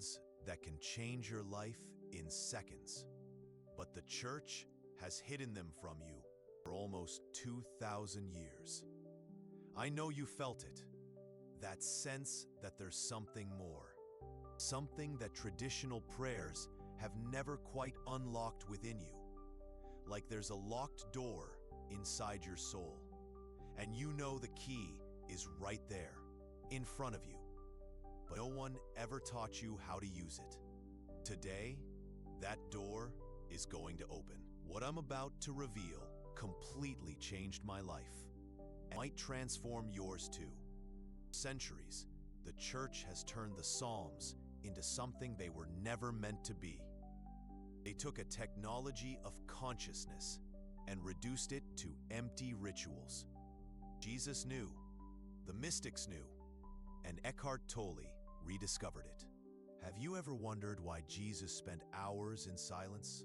words that can change your life in seconds. But the church has hidden them from you for almost 2,000 years. I know you felt it. That sense that there's something more. Something that traditional prayers have never quite unlocked within you. Like there's a locked door inside your soul. And you know the key is right there, in front of you. But no one ever taught you how to use it. Today, that door is going to open. What I'm about to reveal completely changed my life. And might transform yours too. For centuries, the church has turned the Psalms into something they were never meant to be. They took a technology of consciousness and reduced it to empty rituals. Jesus knew, the mystics knew, and Eckhart Tolle rediscovered it. Have you ever wondered why Jesus spent hours in silence?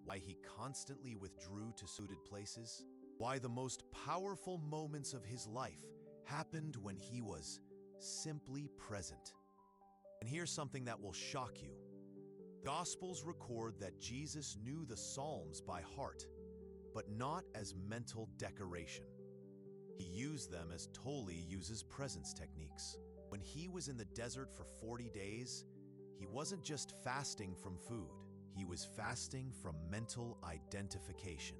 Why he constantly withdrew to secluded places? Why the most powerful moments of his life happened when he was simply present? And here's something that will shock you. The Gospels record that Jesus knew the Psalms by heart, but not as mental decoration. He used them as Tolle uses presence techniques. When he was in the desert for 40 days, he wasn't just fasting from food. He was fasting from mental identification,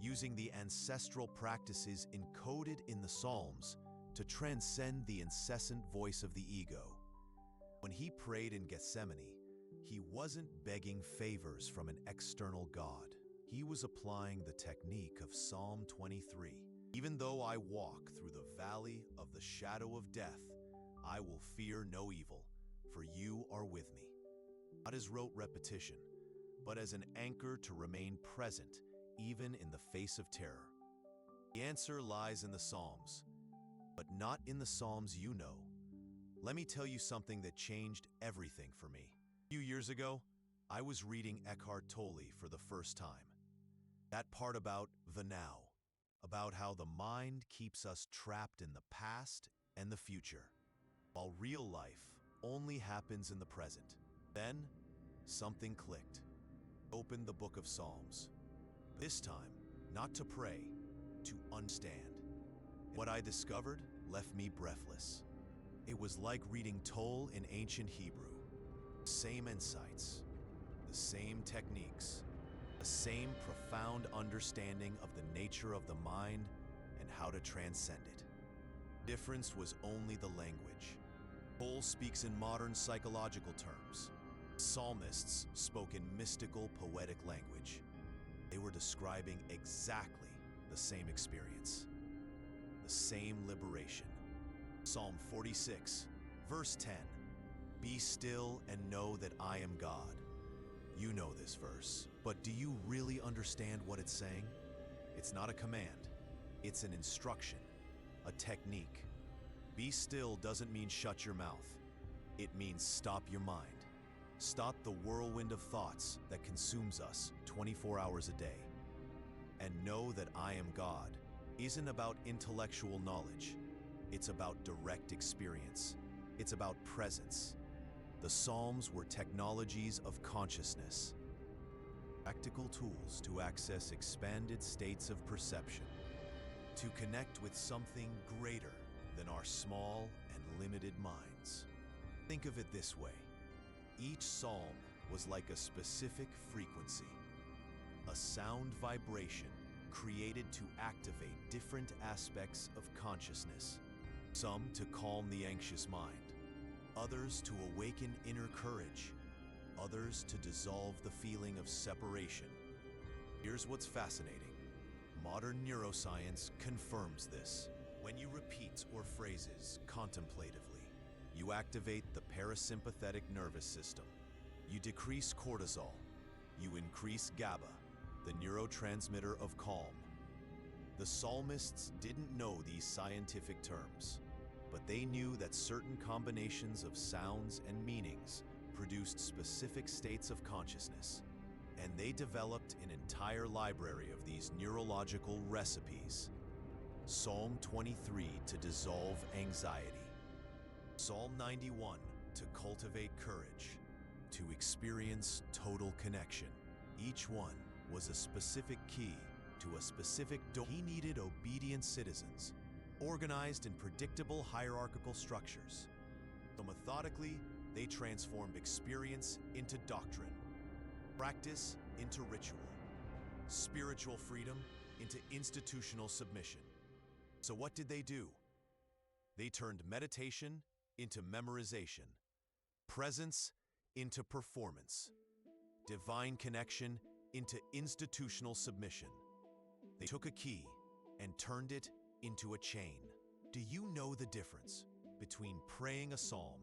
using the ancestral practices encoded in the Psalms to transcend the incessant voice of the ego. When he prayed in Gethsemane, he wasn't begging favors from an external God. He was applying the technique of Psalm 23. Even though I walk through the valley of the shadow of death, I will fear no evil, for you are with me. Not as rote repetition, but as an anchor to remain present, even in the face of terror. The answer lies in the Psalms, but not in the Psalms you know. Let me tell you something that changed everything for me. A few years ago, I was reading Eckhart Tolle for the first time. That part about the now, about how the mind keeps us trapped in the past and the future, while real life only happens in the present. Then, something clicked. Opened the book of Psalms. This time, not to pray, to understand. What I discovered left me breathless. It was like reading Tolle in ancient Hebrew. Same insights, the same techniques, the same profound understanding of the nature of the mind and how to transcend it. The difference was only the language. Tolle speaks in modern psychological terms. Psalmists spoke in mystical, poetic language. They were describing exactly the same experience, the same liberation. Psalm 46, verse 10, "Be still and know that I am God." You know this verse, but do you really understand what it's saying? It's not a command. It's an instruction, a technique. Be still doesn't mean shut your mouth. It means stop your mind. Stop the whirlwind of thoughts that consumes us 24 hours a day. And know that I am God isn't about intellectual knowledge. It's about direct experience. It's about presence. The Psalms were technologies of consciousness, practical tools to access expanded states of perception, to connect with something greater than our small and limited minds. Think of it this way. Each psalm was like a specific frequency, a sound vibration created to activate different aspects of consciousness. Some to calm the anxious mind, others to awaken inner courage, others to dissolve the feeling of separation. Here's what's fascinating. Modern neuroscience confirms this. When you repeat or phrases contemplatively, you activate the parasympathetic nervous system. You decrease cortisol. You increase GABA, the neurotransmitter of calm. The psalmists didn't know these scientific terms, but they knew that certain combinations of sounds and meanings produced specific states of consciousness, and they developed an entire library of these neurological recipes. Psalm 23 to dissolve anxiety. Psalm 91 to cultivate courage, to experience total connection. Each one was a specific key to a specific door. He needed obedient citizens, organized in predictable hierarchical structures. So methodically, they transformed experience into doctrine, practice into ritual, spiritual freedom into institutional submission. So what did they do? They turned meditation into memorization, presence into performance, divine connection into institutional submission. They took a key and turned it into a chain. Do you know the difference between praying a psalm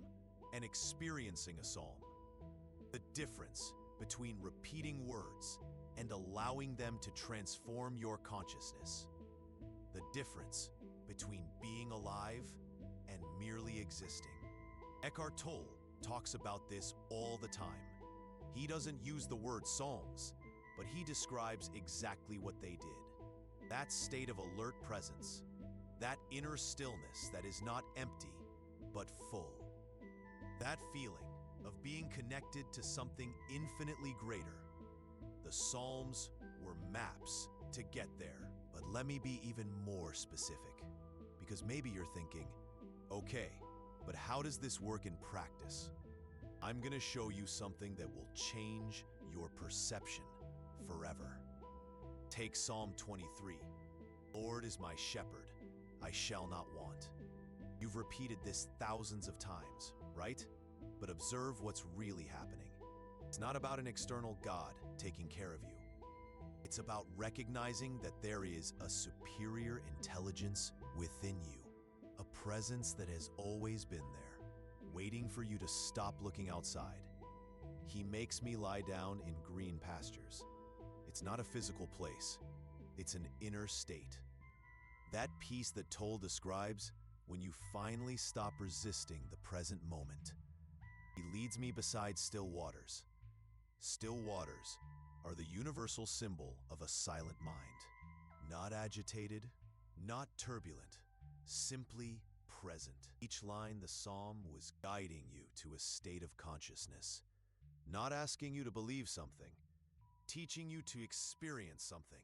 and experiencing a psalm? The difference between repeating words and allowing them to transform your consciousness. The difference between being alive and merely existing. Eckhart Tolle talks about this all the time. He doesn't use the word psalms, but he describes exactly what they did. That state of alert presence, that inner stillness that is not empty, but full. That feeling of being connected to something infinitely greater. The Psalms were maps to get there. But let me be even more specific, because maybe you're thinking, okay, but how does this work in practice? I'm going to show you something that will change your perception forever. Take Psalm 23. Lord is my shepherd, I shall not want. You've repeated this thousands of times, right? But observe what's really happening. It's not about an external God taking care of you. It's about recognizing that there is a superior intelligence within you, a presence that has always been there, waiting for you to stop looking outside. He makes me lie down in green pastures. It's not a physical place, it's an inner state. That peace that Tolle describes when you finally stop resisting the present moment. He leads me beside still waters. Still waters are the universal symbol of a silent mind. Not agitated, not turbulent, simply present. Each line the psalm was guiding you to a state of consciousness, not asking you to believe something, teaching you to experience something.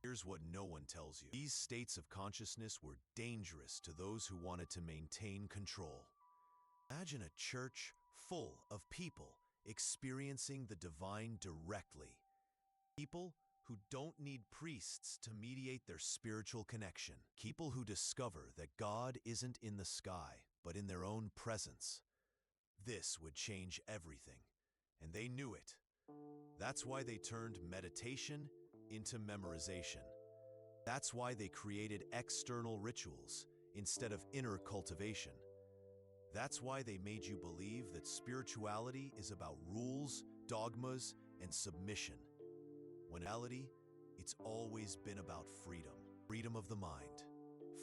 Here's what no one tells you. These states of consciousness were dangerous to those who wanted to maintain control. Imagine a church full of people experiencing the divine directly. People who don't need priests to mediate their spiritual connection. People who discover that God isn't in the sky, but in their own presence. This would change everything, and they knew it. That's why they turned meditation into memorization. That's why they created external rituals instead of inner cultivation. That's why they made you believe that spirituality is about rules, dogmas, and submission. When in reality, it's always been about freedom. Freedom of the mind,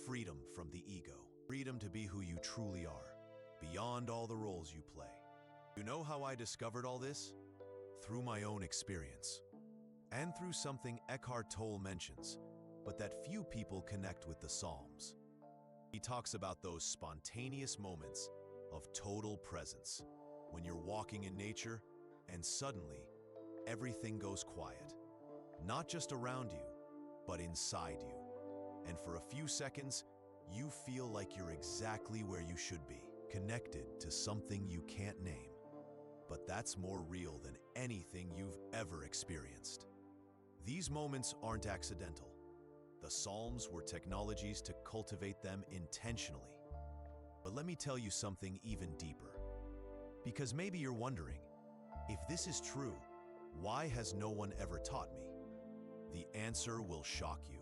freedom from the ego, freedom to be who you truly are, beyond all the roles you play. You know how I discovered all this? Through my own experience. And through something Eckhart Tolle mentions, but that few people connect with the Psalms. He talks about those spontaneous moments of total presence, when you're walking in nature and suddenly everything goes quiet. Not just around you, but inside you. And for a few seconds, you feel like you're exactly where you should be, connected to something you can't name. But that's more real than anything you've ever experienced. These moments aren't accidental. The Psalms were technologies to cultivate them intentionally. But let me tell you something even deeper. Because maybe you're wondering, if this is true, why has no one ever taught me? The answer will shock you.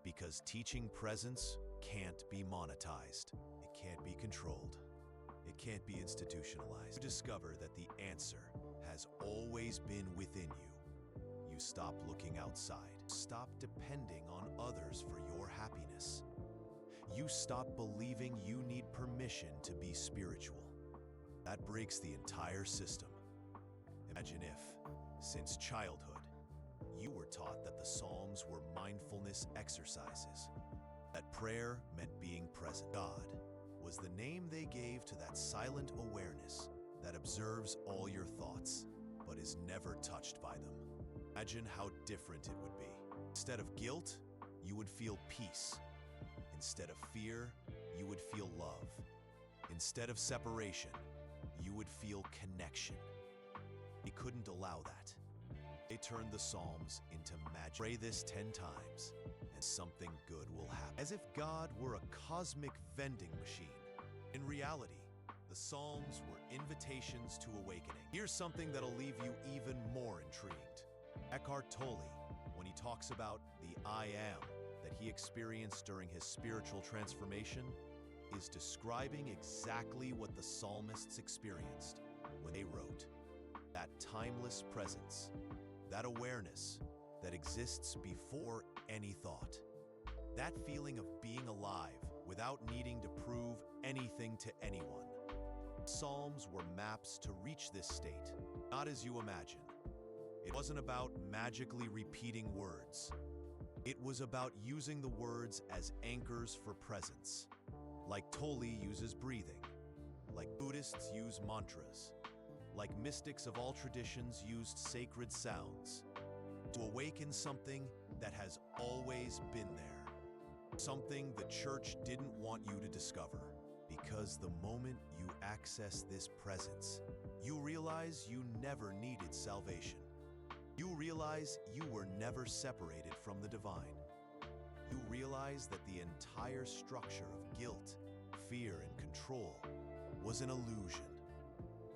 Because teaching presence can't be monetized. It can't be controlled. It can't be institutionalized. You discover that the answer has always been within you. You stop looking outside. Stop depending on others for your happiness. You stop believing you need permission to be spiritual. That breaks the entire system. Imagine if, since childhood, you were taught that the Psalms were mindfulness exercises, that prayer meant being present. God was the name they gave to that silent awareness that observes all your thoughts, but is never touched by them. Imagine how different it would be. Instead of guilt, you would feel peace. Instead of fear, you would feel love. Instead of separation, you would feel connection. He couldn't allow that. They turned the Psalms into magic. Pray this 10 times, and something good will happen. As if God were a cosmic vending machine. In reality, the Psalms were invitations to awakening. Here's something that'll leave you even more intrigued. Eckhart Tolle, when he talks about the I am that he experienced during his spiritual transformation, is describing exactly what the psalmists experienced when they wrote. That timeless presence, that awareness that exists before any thought. That feeling of being alive without needing to prove anything to anyone. Psalms were maps to reach this state, not as you imagine. It wasn't about magically repeating words. It was about using the words as anchors for presence. Like Tolle uses breathing, like Buddhists use mantras, like mystics of all traditions used sacred sounds, to awaken something that has always been there. Something the church didn't want you to discover. Because the moment you access this presence, you realize you never needed salvation. You realize you were never separated from the divine. You realize that the entire structure of guilt, fear, and control was an illusion.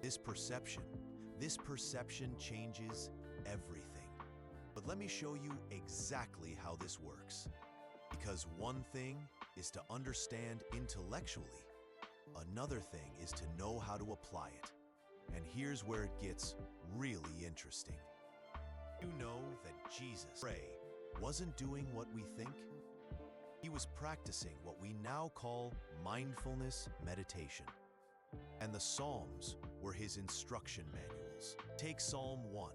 This perception changes everything. But let me show you exactly how this works. Because one thing is to understand intellectually, another thing is to know how to apply it. And here's where it gets really interesting. You know that Jesus wasn't doing what we think. He was practicing what we now call mindfulness meditation. And the Psalms were his instruction manuals. Take Psalm 1.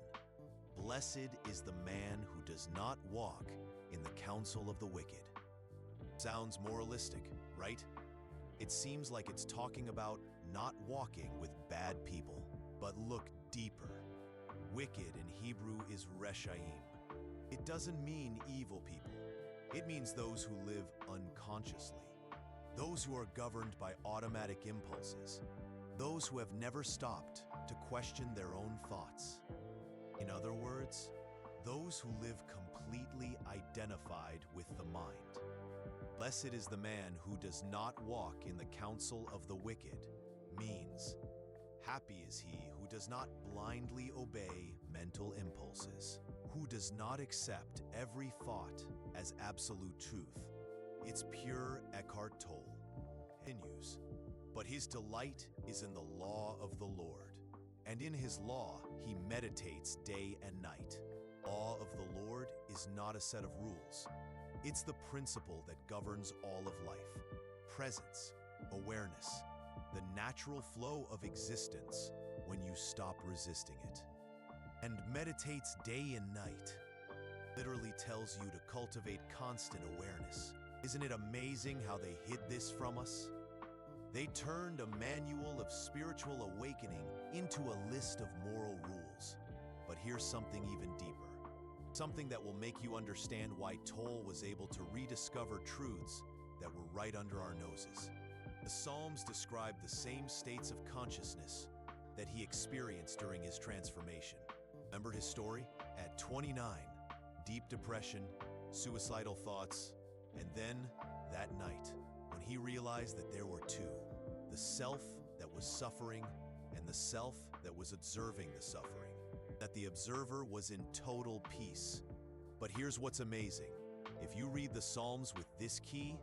Blessed is the man who does not walk in the counsel of the wicked. Sounds moralistic, right? It seems like it's talking about not walking with bad people. But look deeper. Wicked in Hebrew is reshaim. It doesn't mean evil people. It means those who live unconsciously. Those who are governed by automatic impulses. Those who have never stopped to question their own thoughts. In other words, those who live completely identified with the mind. Blessed is the man who does not walk in the counsel of the wicked, means happy is he who does not blindly obey mental impulses, who does not accept every thought as absolute truth. It's pure Eckhart Tolle. Continues, but his delight is in the law of the Lord, and in his law he meditates day and night. Law of the Lord is not a set of rules. It's the principle that governs all of life. Presence, awareness, the natural flow of existence when you stop resisting it. And meditates day and night. Literally tells you to cultivate constant awareness. Isn't it amazing how they hid this from us? They turned a manual of spiritual awakening into a list of moral rules. But here's something even deeper. Something that will make you understand why Tolle was able to rediscover truths that were right under our noses. The Psalms describe the same states of consciousness that he experienced during his transformation. Remember his story? At 29, deep depression, suicidal thoughts, and then that night, when he realized that there were two, the self that was suffering and the self that was observing the suffering, that the observer was in total peace. But here's what's amazing. If you read the Psalms with this key,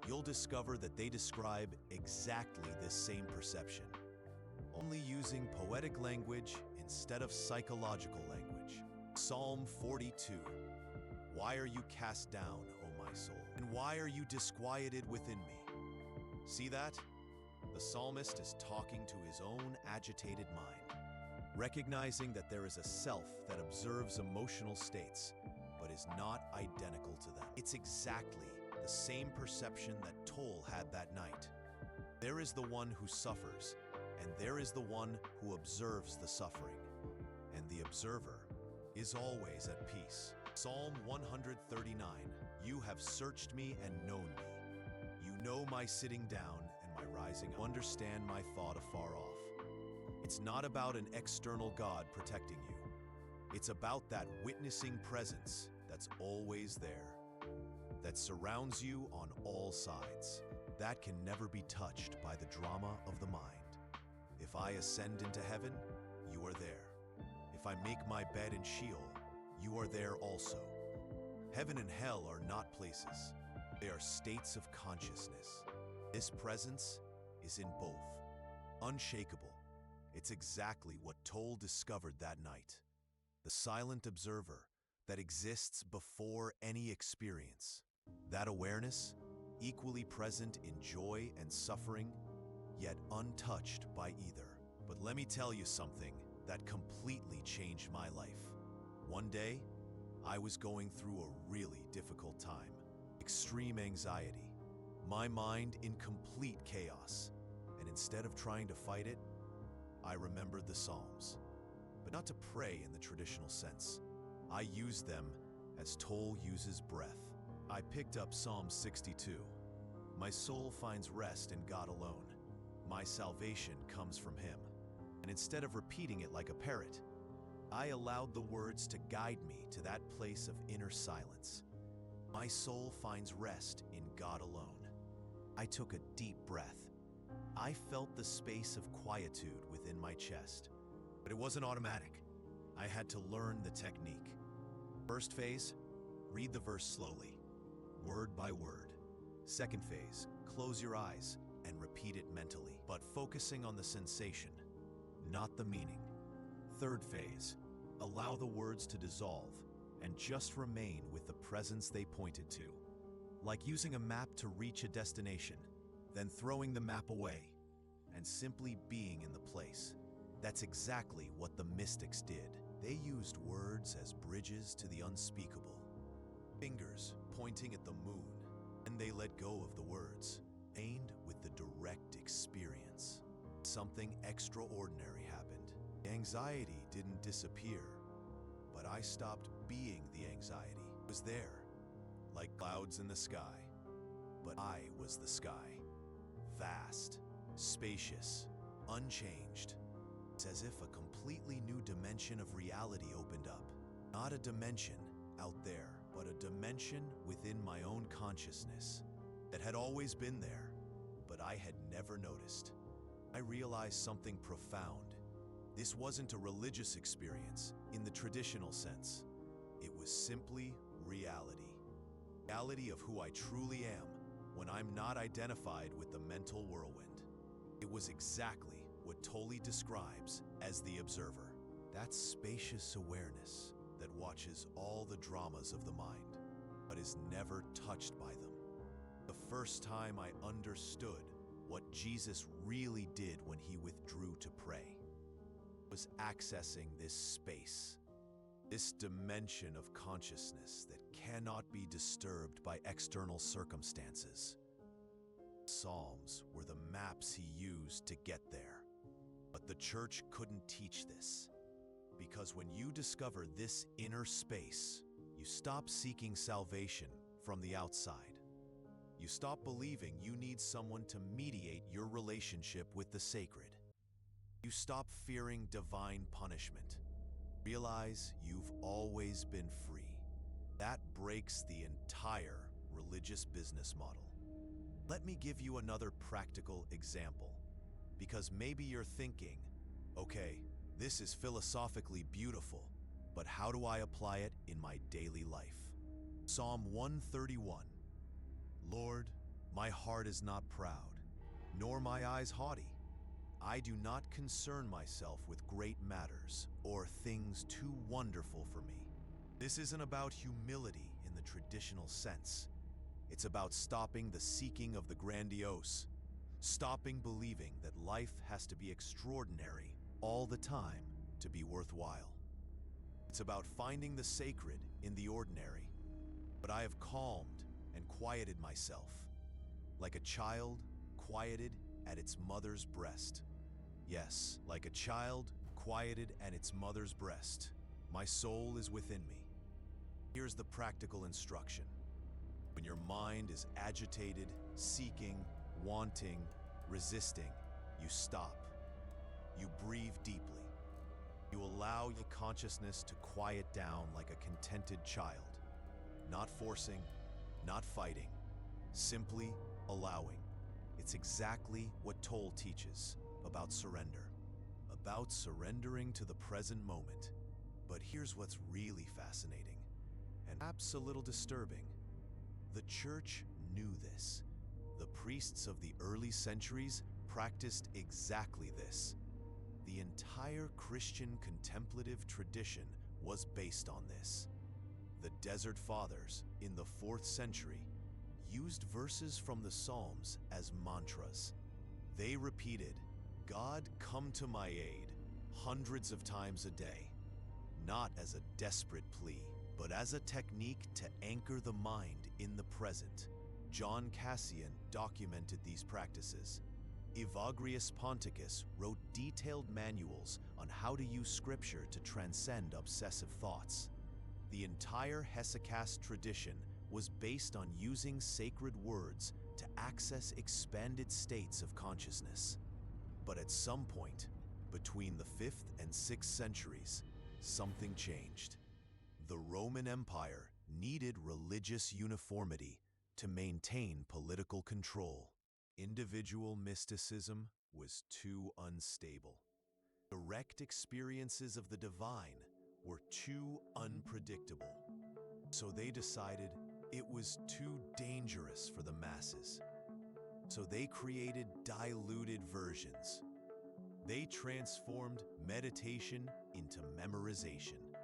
you'll discover that they describe exactly this same perception, only using poetic language instead of psychological language. Psalm 42. Why are you cast down, O my soul? And why are you disquieted within me? See that? The psalmist is talking to his own agitated mind, recognizing that there is a self that observes emotional states, but is not identical to them. It's exactly the same perception that Tolle had that night. There is the one who suffers, and there is the one who observes the suffering. And the observer is always at peace. Psalm 139. You have searched me and known me. You know my sitting down and my rising. Understand my thought afar off. It's not about an external God protecting you. It's about that witnessing presence that's always there, that surrounds you on all sides, that can never be touched by the drama of the mind. If I ascend into heaven, you are there. If I make my bed in Sheol, you are there also. Heaven and hell are not places. They are states of consciousness. This presence is in both. Unshakable. It's exactly what Tolle discovered that night. The silent observer that exists before any experience. That awareness, equally present in joy and suffering, yet untouched by either. But let me tell you something that completely changed my life. One day, I was going through a really difficult time. Extreme anxiety. My mind in complete chaos. And instead of trying to fight it, I remembered the Psalms. But not to pray in the traditional sense. I used them as Tolle uses breath. I picked up Psalm 62. My soul finds rest in God alone. My salvation comes from Him. And instead of repeating it like a parrot, I allowed the words to guide me to that place of inner silence. My soul finds rest in God alone. I took a deep breath. I felt the space of quietude within my chest. But it wasn't automatic. I had to learn the technique. First phase, read the verse slowly, word by word. Second phase, close your eyes and repeat it mentally, but focusing on the sensation, not the meaning. Third phase, allow the words to dissolve and just remain with the presence they pointed to. Like using a map to reach a destination, then throwing the map away and simply being in the place. That's exactly what the mystics did. They used words as bridges to the unspeakable. Fingers pointing at the moon, and they let go of the words, aimed with the direct experience. Something extraordinary happened. The anxiety didn't disappear, but I stopped being the anxiety. It was there, like clouds in the sky, but I was the sky. Vast, spacious, unchanged. It's as if a completely new dimension of reality opened up. Not a dimension out there, but a dimension within my own consciousness that had always been there, but I had never noticed. I realized something profound. This wasn't a religious experience in the traditional sense. It was simply reality. Reality of who I truly am when I'm not identified with the mental whirlwind. It was exactly what Tolle describes as the observer. That spacious awareness that watches all the dramas of the mind, but is never touched by them. The first time I understood what Jesus really did when He withdrew to pray was accessing this space, this dimension of consciousness that cannot be disturbed by external circumstances. Psalms were the maps He used to get there. But the church couldn't teach this. Because when you discover this inner space, you stop seeking salvation from the outside. You stop believing you need someone to mediate your relationship with the sacred. You stop fearing divine punishment. Realize you've always been free. That breaks the entire religious business model. Let me give you another practical example. Because maybe you're thinking, okay, this is philosophically beautiful, but how do I apply it in my daily life? Psalm 131. Lord, my heart is not proud, nor my eyes haughty. I do not concern myself with great matters or things too wonderful for me. This isn't about humility in the traditional sense. It's about stopping the seeking of the grandiose, stopping believing that life has to be extraordinary all the time to be worthwhile. It's about finding the sacred in the ordinary. But I have calmed and quieted myself, like a child quieted at its mother's breast. Yes, like a child quieted at its mother's breast, my soul is within me. Here's the practical instruction. When your mind is agitated, seeking, wanting, resisting, you stop. You breathe deeply. You allow your consciousness to quiet down like a contented child. Not forcing, not fighting, simply allowing. It's exactly what Tolle teaches about surrender, about surrendering to the present moment. But here's what's really fascinating, and perhaps a little disturbing. The Church knew this. The priests of the early centuries practiced exactly this. The entire Christian contemplative tradition was based on this. The Desert Fathers, in the 4th century, used verses from the Psalms as mantras. They repeated, "God, come to my aid," hundreds of times a day, not as a desperate plea, but as a technique to anchor the mind in the present. John Cassian documented these practices. Evagrius Ponticus wrote detailed manuals on how to use scripture to transcend obsessive thoughts. The entire Hesychast tradition was based on using sacred words to access expanded states of consciousness. But at some point, between the 5th and 6th centuries, something changed. The Roman Empire needed religious uniformity to maintain political control. Individual mysticism was too unstable. Direct experiences of the divine were too unpredictable. So they decided it was too dangerous for the masses. So they created diluted versions. They transformed meditation into memorization,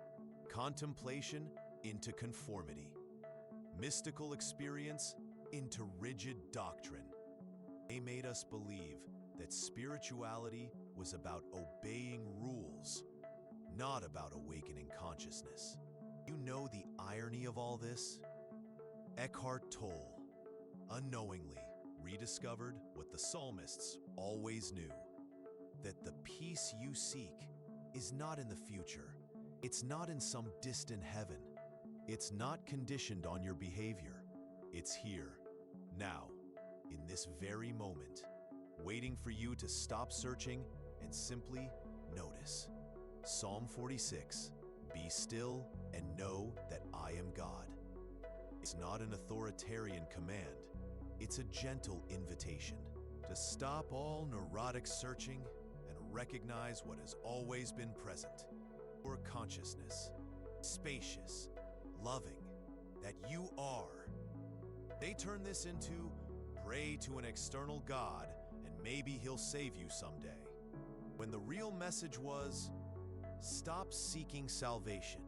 contemplation into conformity, mystical experience into rigid doctrine. They made us believe that spirituality was about obeying rules, not about awakening consciousness. You know the irony of all this? Eckhart Tolle unknowingly rediscovered what the psalmists always knew, that the peace you seek is not in the future. It's not in some distant heaven. It's not conditioned on your behavior. It's here, now, in this very moment, waiting for you to stop searching and simply notice. Psalm 46, "Be still and know that I am God." It's not an authoritarian command. It's a gentle invitation to stop all neurotic searching and recognize what has always been present. Your consciousness, spacious, loving, that you are. They turn this into pray to an external God and maybe he'll save you someday, when the real message was, stop seeking salvation.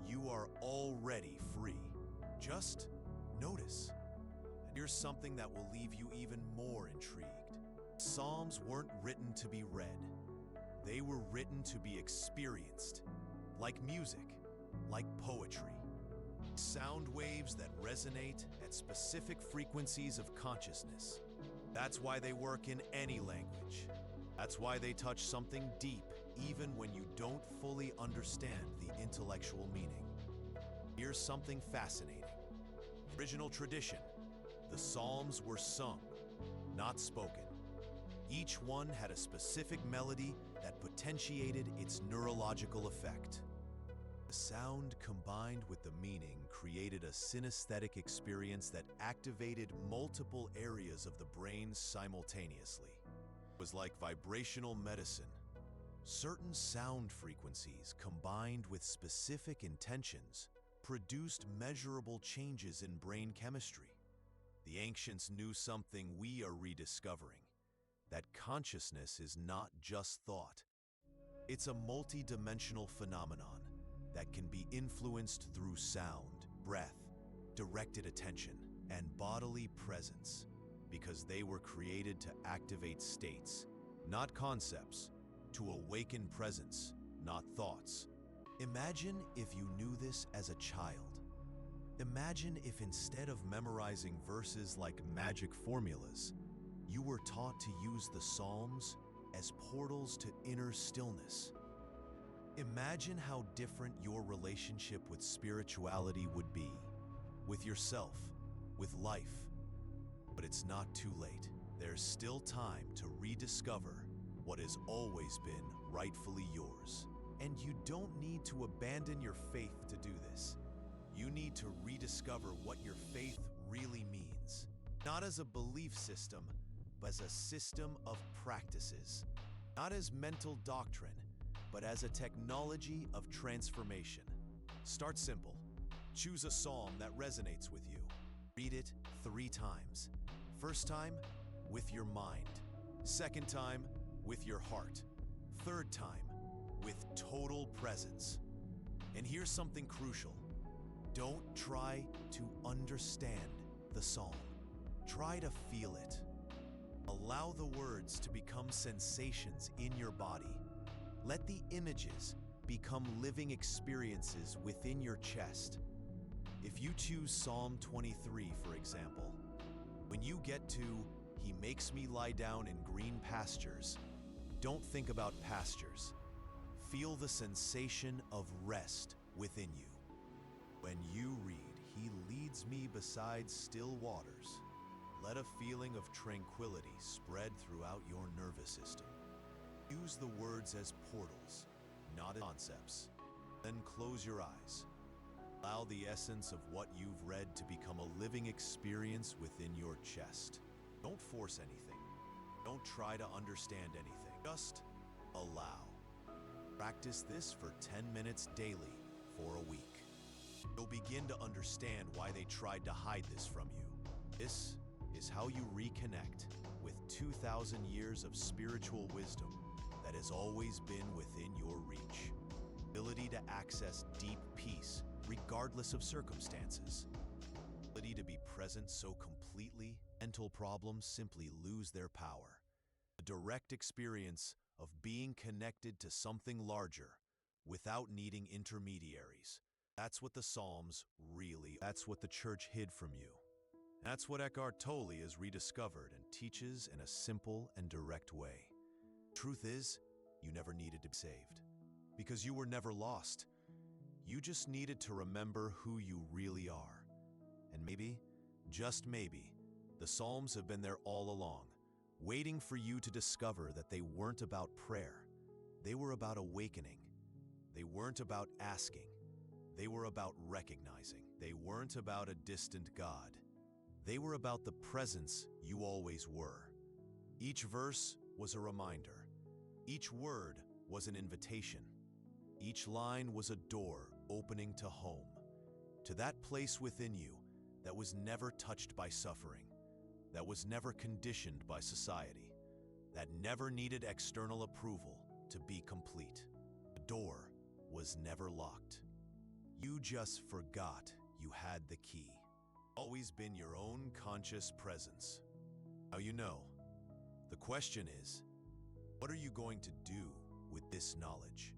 You are already free. Just notice. And here's something that will leave you even more intrigued. Psalms weren't written to be read. They were written to be experienced, like music, like poetry. Sound waves that resonate at specific frequencies of consciousness. That's why they work in any language. That's why they touch something deep, even when you don't fully understand the intellectual meaning. Here's something fascinating. Original tradition, the Psalms were sung, not spoken. Each one had a specific melody that potentiated its neurological effect. The sound combined with the meaning created a synesthetic experience that activated multiple areas of the brain simultaneously. It was like vibrational medicine. Certain sound frequencies combined with specific intentions produced measurable changes in brain chemistry. The ancients knew something we are rediscovering, that consciousness is not just thought. It's a multi-dimensional phenomenon that can be influenced through sound, breath, directed attention, and bodily presence, because they were created to activate states, not concepts, to awaken presence, not thoughts. Imagine if you knew this as a child. Imagine if instead of memorizing verses like magic formulas, You were taught to use the Psalms as portals to inner stillness. Imagine how different your relationship with spirituality would be, with yourself, with life. But it's not too late. There's still time to rediscover what has always been rightfully yours. And you don't need to abandon your faith to do this. You need to rediscover what your faith really means. Not as a belief system, but as a system of practices. Not as mental doctrine, but as a technology of transformation. Start simple. Choose a psalm that resonates with you. Read it 3 times. First time, with your mind. Second time, with your heart. Third time, with total presence. And here's something crucial. Don't try to understand the psalm. Try to feel it. Allow the words to become sensations in your body. Let the images become living experiences within your chest. If you choose Psalm 23, for example, when you get to, "He makes me lie down in green pastures," don't think about pastures. Feel the sensation of rest within you. When you read, "He leads me beside still waters," let a feeling of tranquility spread throughout your nervous system. Use the words as portals, not as concepts. Then close your eyes. Allow the essence of what you've read to become a living experience within your chest. Don't force anything. Don't try to understand anything. Just allow. Practice this for 10 minutes daily for a week. You'll begin to understand why they tried to hide this from you. This is how you reconnect with 2,000 years of spiritual wisdom that has always been within your reach. Ability to access deep peace regardless of circumstances. Ability to be present so completely, mental problems simply lose their power. A direct experience of being connected to something larger without needing intermediaries. That's what the Psalms that's what the church hid from you. That's what Eckhart Tolle has rediscovered and teaches in a simple and direct way. Truth is, you never needed to be saved. Because you were never lost. You just needed to remember who you really are. And maybe, just maybe, the Psalms have been there all along, waiting for you to discover that they weren't about prayer. They were about awakening. They weren't about asking. They were about recognizing. They weren't about a distant God. They were about the presence you always were. Each verse was a reminder. Each word was an invitation. Each line was a door opening to home, to that place within you that was never touched by suffering, that was never conditioned by society, that never needed external approval to be complete. The door was never locked. You just forgot you had the key. Always been your own conscious presence. Now you know. The question is, what are you going to do with this knowledge?